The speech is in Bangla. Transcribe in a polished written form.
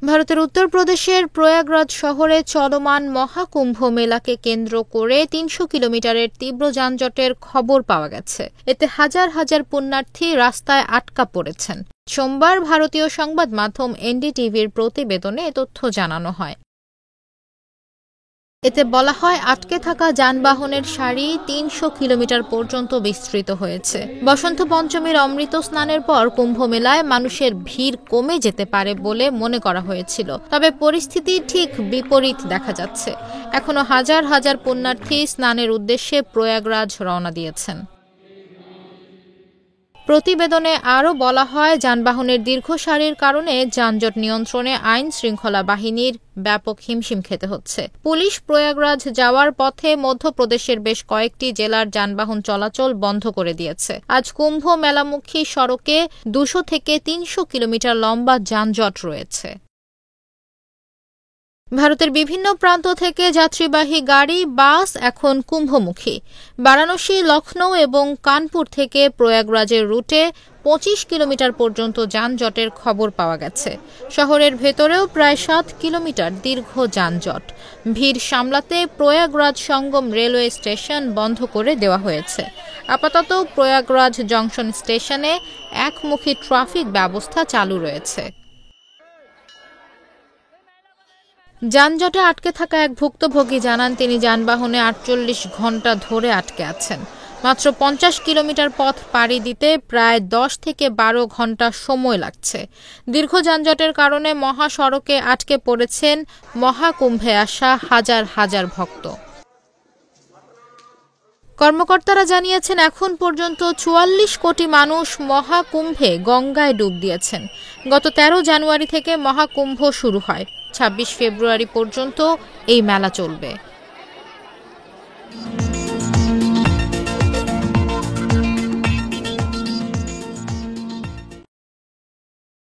ভারতের উত্তরপ্রদেশের প্রয়াগরাজ শহরে চলমান মহাকুম্ভ মেলাকে কেন্দ্র করে ৩০০ কিলোমিটারের তীব্র যানজটের খবর পাওয়া গেছে। এতে হাজার হাজার পুণ্যার্থী রাস্তায় আটকা পড়েছেন। সোমবার ভারতীয় সংবাদ মাধ্যম এনডিটিভির প্রতিবেদনে এ তথ্য জানানো হয়। এতে বলা হয়, আটকে থাকা যানবাহনের সারি ৩০০ কিলোমিটার পর্যন্ত বিস্তৃত হয়েছে। বসন্ত পঞ্চমীর অমৃত স্নানের পর কুম্ভ মেলায় মানুষের ভিড় কমে যেতে পারে বলে মনে করা হয়েছিল, তবে পরিস্থিতি ঠিক বিপরীত দেখা যাচ্ছে। এখনো হাজার হাজার পুণ্যার্থী স্নানের উদ্দেশ্যে প্রয়াগরাজ রওনা দিয়েছেন। প্রতিবেদনে আরও বলা হয়, যানবাহনের দীর্ঘ সারির কারণে যানজট নিয়ন্ত্রণে আইন শৃঙ্খলা বাহিনীর ব্যাপক হিমশিম খেতে হচ্ছে। পুলিশ প্রয়াগরাজ যাওয়ার পথে মধ্যপ্রদেশের বেশ কয়েকটি জেলার যানবাহন চলাচল বন্ধ করে দিয়েছে। আজ কুম্ভ মেলামুখী সড়কে ২০০ থেকে ৩০০ কিলোমিটার লম্বা যানজট রয়েছে। ভারতের বিভিন্ন প্রান্ত থেকে যাত্রীবাহী গাড়ি, বাস এখন কুম্ভমুখী। বারাণসী, লখনৌ এবং কানপুর থেকে প্রয়াগরাজের রুটে ২৫ কিলোমিটার পর্যন্ত যানজটের খবর পাওয়া গেছে। শহরের ভেতরেও প্রায় ৭ কিলোমিটার দীর্ঘ যানজট। ভিড় সামলাতে প্রয়াগরাজ সঙ্গম রেলওয়ে স্টেশন বন্ধ করে দেওয়া হয়েছে। আপাতত প্রয়াগরাজ জংশন স্টেশনে একমুখী ট্রাফিক ব্যবস্থা চালু রয়েছে। যানজটে আটকে থাকা এক ভুক্তভোগী জানান, তিনি যানবাহনে ৪৮ ঘণ্টা ধরে আটকে আছেন। মাত্র ৫০ কিলোমিটার পথ পাড়ি দিতে প্রায় ১০ থেকে ১২ ঘণ্টা সময় লাগছে। দীর্ঘ যানজটের কারণে মহাসড়কে আটকে পড়েছেন মহাকুম্ভে আসা হাজার হাজার ভক্ত। কর্মকর্তারা জানিয়েছেন, এখন পর্যন্ত ৪৪ কোটি মানুষ মহাকুম্ভে গঙ্গায় ডুব দিয়েছেন। গত ১৩ জানুয়ারি থেকে মহাকুম্ভ শুরু হয়। ২৬ ফেব্রুয়ারি পর্যন্ত এই মেলা চলবে।